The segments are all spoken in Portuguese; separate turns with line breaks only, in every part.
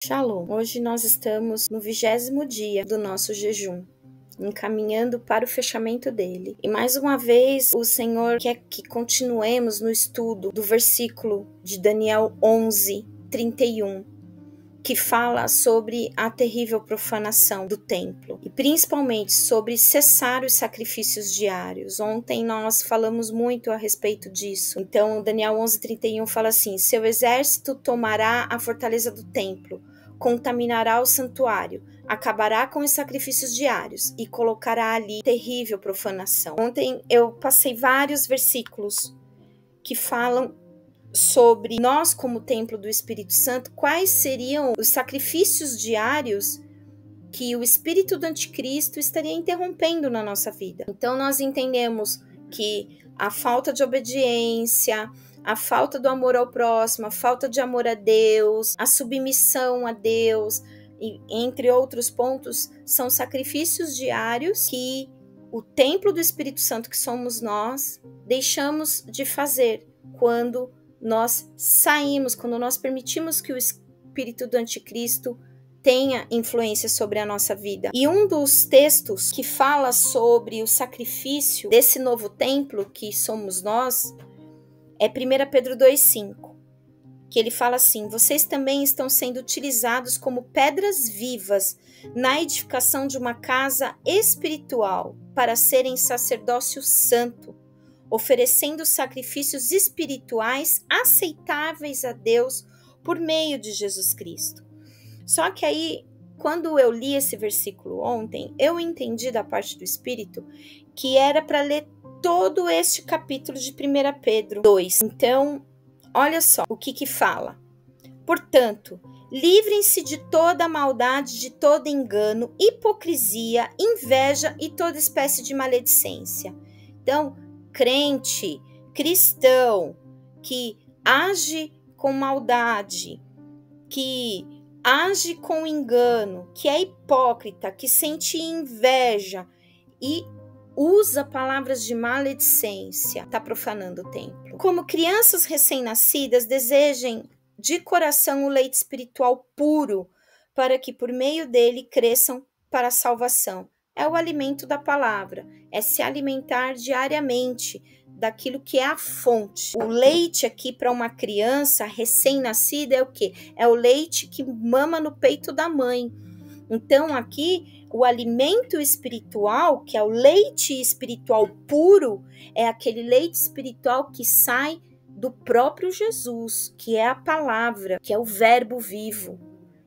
Shalom! Hoje nós estamos no 20º dia do nosso jejum, encaminhando para o fechamento dele. E mais uma vez o Senhor quer que continuemos no estudo do versículo de Daniel 11:31, que fala sobre a terrível profanação do templo e principalmente sobre cessar os sacrifícios diários. Ontem nós falamos muito a respeito disso. Então Daniel 11:31 fala assim: seu exército tomará a fortaleza do templo, contaminará o santuário, acabará com os sacrifícios diários e colocará ali terrível profanação. Ontem eu passei vários versículos que falam sobre nós como templo do Espírito Santo, quais seriam os sacrifícios diários que o espírito do anticristo estaria interrompendo na nossa vida. Então nós entendemos que a falta de obediência, a falta do amor ao próximo, a falta de amor a Deus, a submissão a Deus, e, entre outros pontos, são sacrifícios diários que o templo do Espírito Santo, que somos nós, deixamos de fazer quando nós saímos, quando nós permitimos que o espírito do anticristo tenha influência sobre a nossa vida. E um dos textos que fala sobre o sacrifício desse novo templo que somos nós é 1 Pedro 2,5, que ele fala assim: vocês também estão sendo utilizados como pedras vivas na edificação de uma casa espiritual para serem sacerdócio santo, oferecendo sacrifícios espirituais aceitáveis a Deus por meio de Jesus Cristo. Só que aí, quando eu li esse versículo ontem, eu entendi da parte do Espírito que era para ler todo este capítulo de 1 Pedro 2. Então, olha só o que fala. Portanto, livrem-se de toda maldade, de todo engano, hipocrisia, inveja e toda espécie de maledicência. Então, crente, cristão, que age com maldade, que age com engano, que é hipócrita, que sente inveja e usa palavras de maledicência, está profanando o templo. Como crianças recém-nascidas, desejem de coração o leite espiritual puro, para que por meio dele cresçam para a salvação. É o alimento da palavra, é se alimentar diariamente daquilo que é a fonte. O leite aqui para uma criança recém-nascida é o quê? É o leite que mama no peito da mãe. Então aqui o alimento espiritual, que é o leite espiritual puro, é aquele leite espiritual que sai do próprio Jesus, que é a palavra, que é o verbo vivo.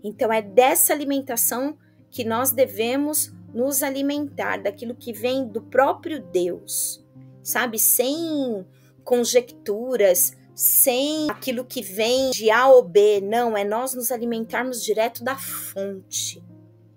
Então é dessa alimentação que nós devemos nos alimentar, daquilo que vem do próprio Deus, sabe? Sem conjecturas, sem aquilo que vem de A ou B, não, é nós nos alimentarmos direto da fonte,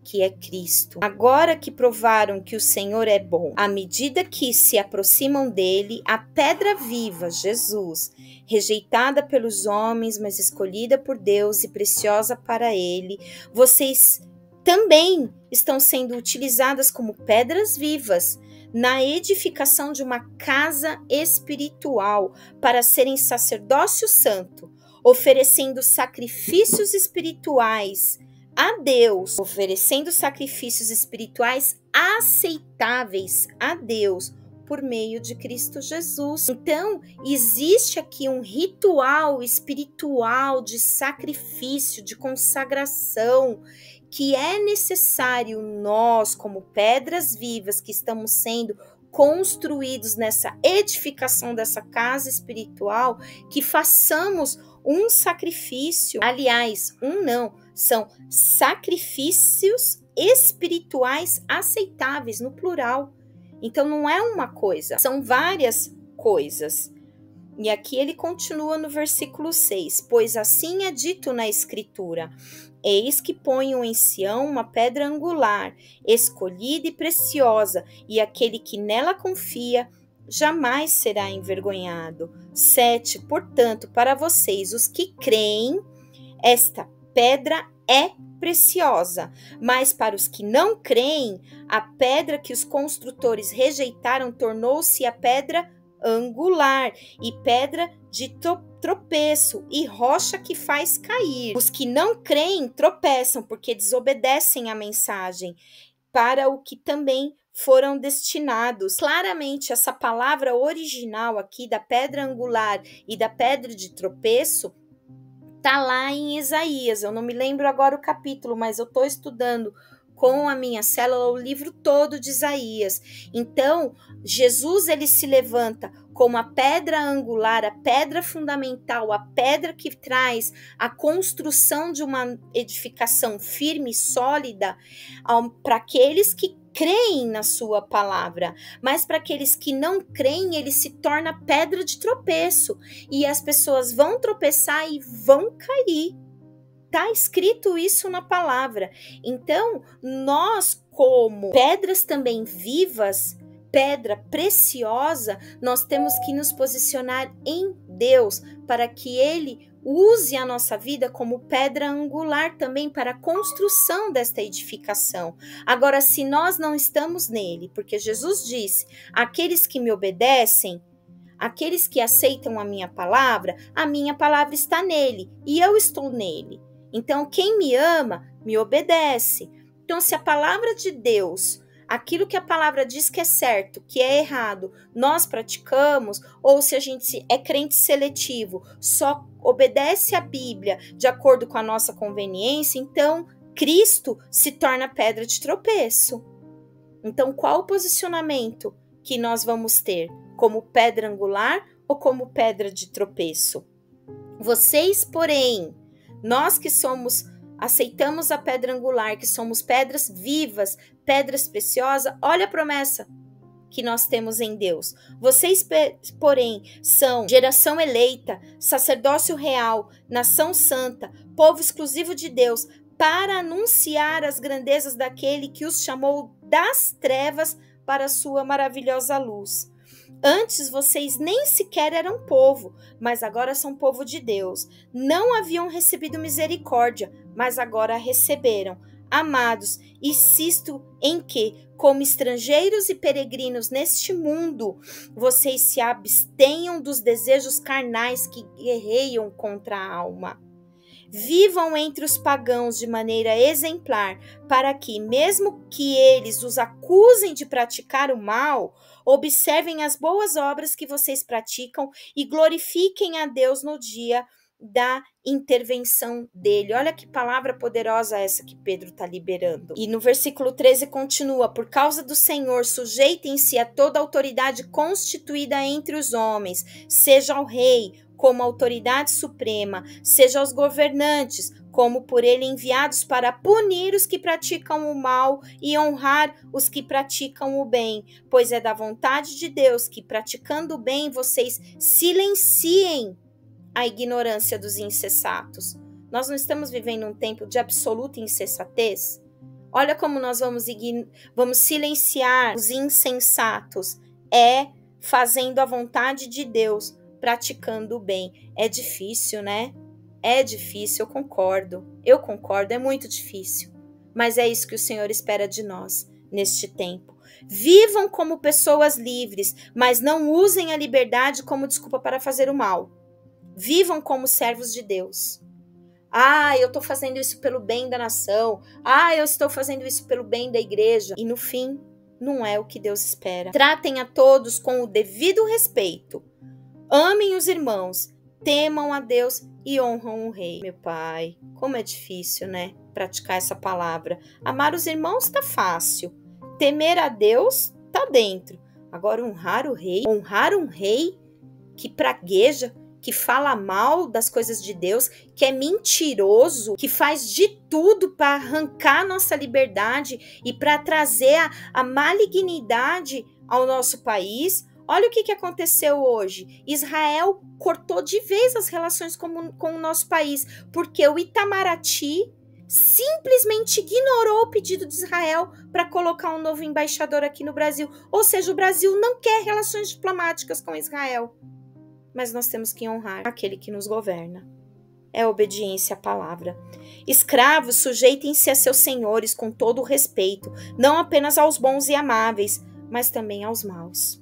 que é Cristo. Agora que provaram que o Senhor é bom, à medida que se aproximam dele, a pedra viva, Jesus, rejeitada pelos homens, mas escolhida por Deus e preciosa para ele, vocês também estão sendo utilizadas como pedras vivas na edificação de uma casa espiritual para serem sacerdócio santo, oferecendo sacrifícios espirituais a Deus, oferecendo sacrifícios espirituais aceitáveis a Deus por meio de Cristo Jesus. Então, existe aqui um ritual espiritual de sacrifício, de consagração, que é necessário nós, como pedras vivas que estamos sendo construídos nessa edificação dessa casa espiritual, que façamos um sacrifício, aliás, são sacrifícios espirituais aceitáveis, no plural. Então não é uma coisa, são várias coisas. E aqui ele continua no versículo 6, pois assim é dito na Escritura: eis que ponho em Sião uma pedra angular, escolhida e preciosa, e aquele que nela confia jamais será envergonhado. 7, portanto, para vocês, os que creem, esta pedra é preciosa, mas para os que não creem, a pedra que os construtores rejeitaram tornou-se a pedra angular e pedra de tropeço e rocha que faz cair. Os que não creem tropeçam porque desobedecem à mensagem, para o que também foram destinados. Claramente, essa palavra original aqui da pedra angular e da pedra de tropeço tá lá em Isaías. Eu não me lembro agora o capítulo, mas eu estou estudando com a minha célula o livro todo de Isaías. Então, Jesus ele se levanta como a pedra angular, a pedra fundamental, a pedra que traz a construção de uma edificação firme e sólida para aqueles que creem na sua palavra, mas para aqueles que não creem, ele se torna pedra de tropeço e as pessoas vão tropeçar e vão cair. Está escrito isso na palavra. Então, nós, como pedras também vivas, pedra preciosa, nós temos que nos posicionar em Deus para que Ele use a nossa vida como pedra angular também para a construção desta edificação. Agora, se nós não estamos nele, porque Jesus disse, aqueles que me obedecem, aqueles que aceitam a minha palavra está nele e eu estou nele. Então, quem me ama, me obedece. Então, se a palavra de Deus, aquilo que a palavra diz que é certo, que é errado, nós praticamos, ou se a gente é crente seletivo, só obedece a Bíblia de acordo com a nossa conveniência, então Cristo se torna pedra de tropeço. Então, qual o posicionamento que nós vamos ter? Como pedra angular ou como pedra de tropeço? Vocês, porém, nós que aceitamos a pedra angular, que somos pedras vivas, pedras preciosas, olha a promessa que nós temos em Deus. Vocês, porém, são geração eleita, sacerdócio real, nação santa, povo exclusivo de Deus, para anunciar as grandezas daquele que os chamou das trevas para a sua maravilhosa luz. Antes vocês nem sequer eram povo, mas agora são povo de Deus. Não haviam recebido misericórdia, mas agora a receberam. Amados, insisto em que, como estrangeiros e peregrinos neste mundo, vocês se abstenham dos desejos carnais que guerreiam contra a alma. Vivam entre os pagãos de maneira exemplar, para que, mesmo que eles os acusem de praticar o mal, observem as boas obras que vocês praticam e glorifiquem a Deus no dia da intervenção dele. Olha que palavra poderosa essa que Pedro está liberando. E no versículo 13 continua, por causa do Senhor, sujeitem-se a toda autoridade constituída entre os homens, seja ao rei, como autoridade suprema, seja aos governantes, como por ele enviados para punir os que praticam o mal e honrar os que praticam o bem, pois é da vontade de Deus que, praticando o bem, vocês silenciem a ignorância dos insensatos. Nós não estamos vivendo um tempo de absoluta insensatez? Olha como nós vamos silenciar os insensatos. É fazendo a vontade de Deus, praticando o bem. É difícil, né? É difícil, eu concordo, é muito difícil, mas é isso que o Senhor espera de nós neste tempo. Vivam como pessoas livres, mas não usem a liberdade como desculpa para fazer o mal. Vivam como servos de Deus. Eu estou fazendo isso pelo bem da nação, eu estou fazendo isso pelo bem da igreja, e no fim, não é o que Deus espera. Tratem a todos com o devido respeito, amem os irmãos, temam a Deus e honram o rei. Meu pai, como é difícil, né? Praticar essa palavra. Amar os irmãos tá fácil. Temer a Deus tá dentro. Agora honrar o rei, honrar um rei que pragueja, que fala mal das coisas de Deus, que é mentiroso, que faz de tudo para arrancar nossa liberdade e para trazer a malignidade ao nosso país. Olha o que aconteceu hoje. Israel cortou de vez as relações com o nosso país, porque o Itamaraty simplesmente ignorou o pedido de Israel para colocar um novo embaixador aqui no Brasil. Ou seja, o Brasil não quer relações diplomáticas com Israel. Mas nós temos que honrar aquele que nos governa. É obediência à palavra. Escravos, sujeitem-se a seus senhores com todo o respeito, não apenas aos bons e amáveis, mas também aos maus.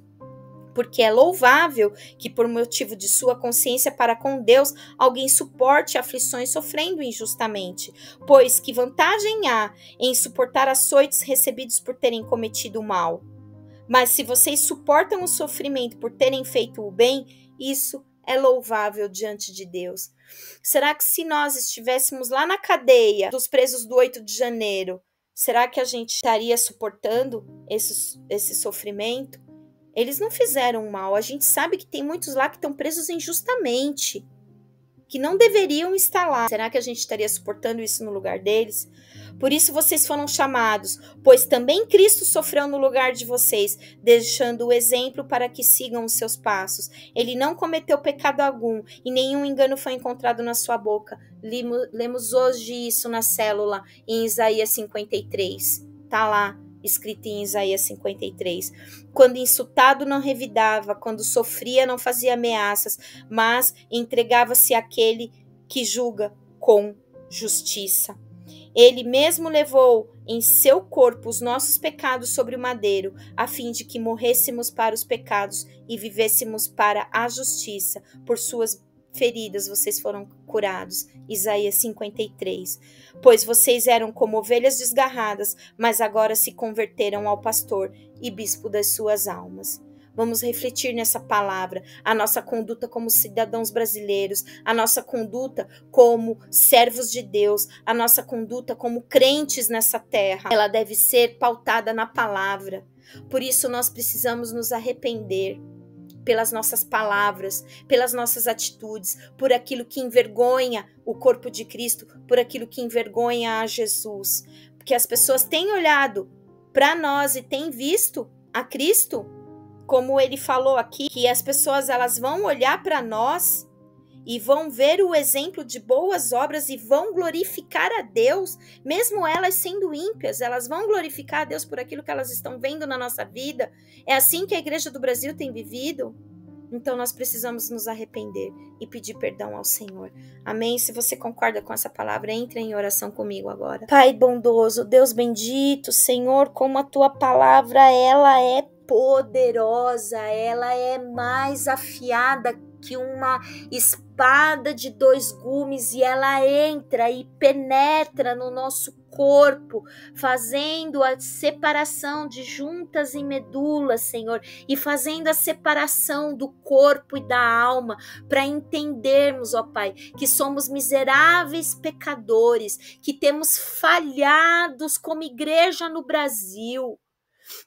Porque é louvável que, por motivo de sua consciência para com Deus, alguém suporte aflições sofrendo injustamente. Pois que vantagem há em suportar açoites recebidos por terem cometido o mal? Mas se vocês suportam o sofrimento por terem feito o bem, isso é louvável diante de Deus. Será que se nós estivéssemos lá na cadeia dos presos do 8 de janeiro, será que a gente estaria suportando esse sofrimento? Eles não fizeram mal. A gente sabe que tem muitos lá que estão presos injustamente, que não deveriam estar lá. Será que a gente estaria suportando isso no lugar deles? Por isso vocês foram chamados, pois também Cristo sofreu no lugar de vocês, deixando o exemplo para que sigam os seus passos. Ele não cometeu pecado algum e nenhum engano foi encontrado na sua boca. Lemos hoje isso na célula em Isaías 53. Tá lá escrito em Isaías 53. Quando insultado não revidava, quando sofria não fazia ameaças, mas entregava-se àquele que julga com justiça. Ele mesmo levou em seu corpo os nossos pecados sobre o madeiro, a fim de que morrêssemos para os pecados e vivêssemos para a justiça. Por suas feridas vocês foram curados. Isaías 53. Pois vocês eram como ovelhas desgarradas, mas agora se converteram ao pastor e bispo das suas almas. Vamos refletir nessa palavra, a nossa conduta como cidadãos brasileiros, a nossa conduta como servos de Deus, a nossa conduta como crentes nessa terra. Ela deve ser pautada na palavra. Por isso nós precisamos nos arrepender pelas nossas palavras, pelas nossas atitudes, por aquilo que envergonha o corpo de Cristo, por aquilo que envergonha a Jesus. Porque as pessoas têm olhado para nós e têm visto a Cristo, como ele falou aqui, que as pessoas elas vão olhar para nós e vão ver o exemplo de boas obras e vão glorificar a Deus, mesmo elas sendo ímpias, elas vão glorificar a Deus por aquilo que elas estão vendo na nossa vida. É assim que a Igreja do Brasil tem vivido? Então nós precisamos nos arrepender e pedir perdão ao Senhor. Amém? Se você concorda com essa palavra, entre em oração comigo agora. Pai bondoso, Deus bendito, Senhor, como a tua palavra, ela é poderosa, ela é mais afiada que uma espada de 2 gumes e ela entra e penetra no nosso corpo, fazendo a separação de juntas e medulas, Senhor, e fazendo a separação do corpo e da alma, para entendermos, ó Pai, que somos miseráveis pecadores, que temos falhados como igreja no Brasil,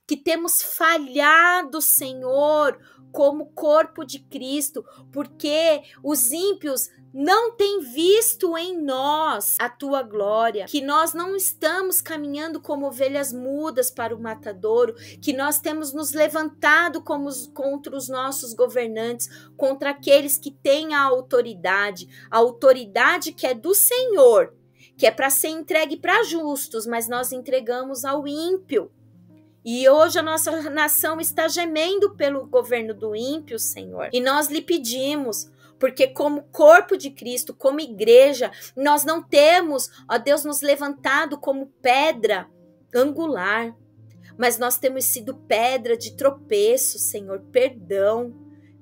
que temos falhado, Senhor, como corpo de Cristo, porque os ímpios não têm visto em nós a tua glória, que nós não estamos caminhando como ovelhas mudas para o matadouro, que nós temos nos levantado contra os nossos governantes, contra aqueles que têm a autoridade que é do Senhor, que é para ser entregue para justos, mas nós entregamos ao ímpio. E hoje a nossa nação está gemendo pelo governo do ímpio, Senhor. E nós lhe pedimos, porque como corpo de Cristo, como igreja, nós não temos, ó Deus, nos levantado como pedra angular, mas nós temos sido pedra de tropeço, Senhor.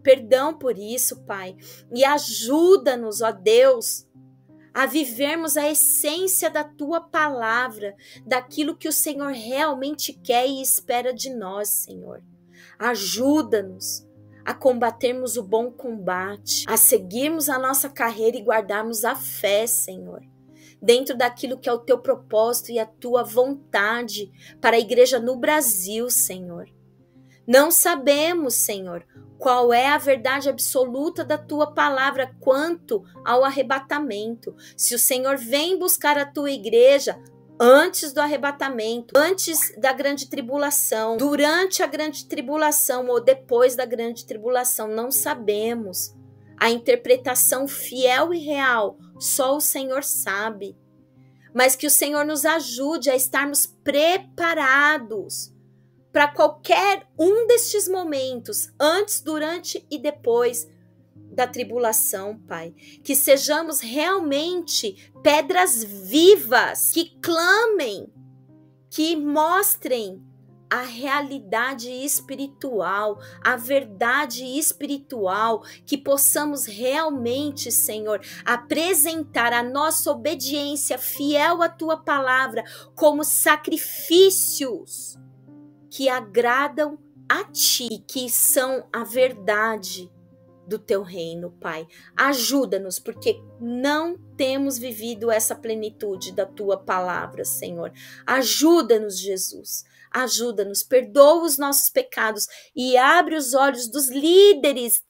Perdão por isso, Pai. E ajuda-nos, ó Deus, a vivermos a essência da tua palavra, daquilo que o Senhor realmente quer e espera de nós, Senhor. Ajuda-nos a combatermos o bom combate, a seguirmos a nossa carreira e guardarmos a fé, Senhor, dentro daquilo que é o teu propósito e a tua vontade para a igreja no Brasil, Senhor. Não sabemos, Senhor, qual é a verdade absoluta da tua palavra quanto ao arrebatamento. Se o Senhor vem buscar a tua igreja antes do arrebatamento, antes da grande tribulação, durante a grande tribulação ou depois da grande tribulação, não sabemos. A interpretação fiel e real, só o Senhor sabe. Mas que o Senhor nos ajude a estarmos preparados para qualquer um destes momentos, antes, durante e depois da tribulação, Pai. Que sejamos realmente pedras vivas, que clamem, que mostrem a realidade espiritual, a verdade espiritual, que possamos realmente, Senhor, apresentar a nossa obediência fiel à tua palavra como sacrifícios que agradam a ti e que são a verdade do teu reino, Pai. Ajuda-nos, porque não temos vivido essa plenitude da tua palavra, Senhor. Ajuda-nos, Jesus. Ajuda-nos, perdoa os nossos pecados e abre os olhos dos líderes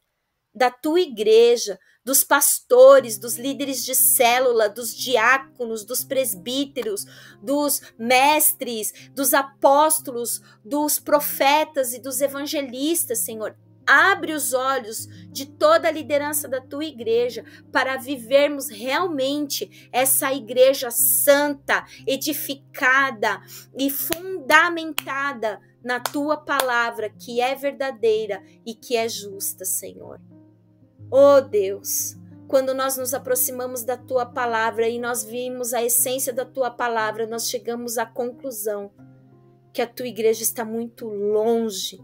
da tua igreja, dos pastores, dos líderes de célula, dos diáconos, dos presbíteros, dos mestres, dos apóstolos, dos profetas e dos evangelistas, Senhor. Abre os olhos de toda a liderança da tua igreja para vivermos realmente essa igreja santa, edificada e fundamentada na tua palavra, que é verdadeira e que é justa, Senhor. Oh Deus, quando nós nos aproximamos da tua palavra e nós vimos a essência da tua palavra, nós chegamos à conclusão que a tua igreja está muito longe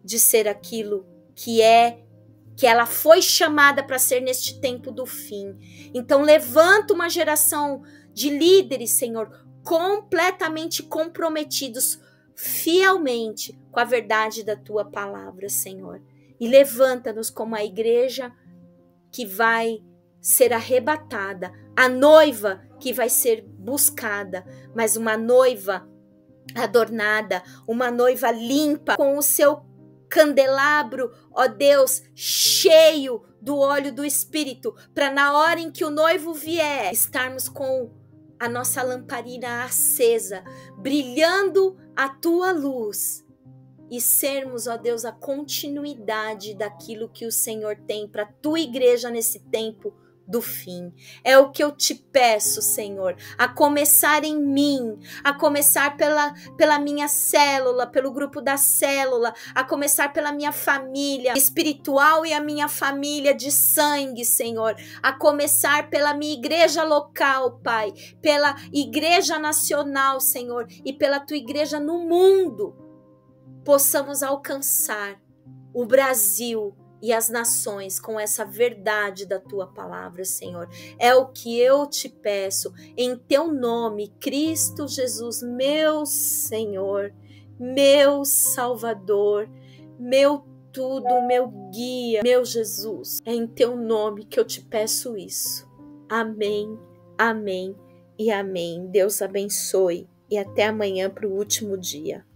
de ser aquilo que ela foi chamada para ser neste tempo do fim. Então levanta uma geração de líderes, Senhor, completamente comprometidos fielmente com a verdade da tua palavra, Senhor. E levanta-nos como a igreja que vai ser arrebatada, a noiva que vai ser buscada, mas uma noiva adornada, uma noiva limpa, com o seu candelabro, ó Deus, cheio do óleo do Espírito, para na hora em que o noivo vier, estarmos com a nossa lamparina acesa, brilhando a tua luz e sermos, ó Deus, a continuidade daquilo que o Senhor tem para a tua igreja nesse tempo do fim. É o que eu te peço, Senhor, a começar em mim, a começar pela minha célula, pelo grupo da célula, a começar pela minha família espiritual e a minha família de sangue, Senhor, a começar pela minha igreja local, Pai, pela igreja nacional, Senhor, e pela tua igreja no mundo, possamos alcançar o Brasil e as nações com essa verdade da tua palavra, Senhor. É o que eu te peço, em teu nome, Cristo Jesus, meu Senhor, meu Salvador, meu tudo, meu guia, meu Jesus. É em teu nome que eu te peço isso. Amém, amém e amém. Deus abençoe e até amanhã para o último dia.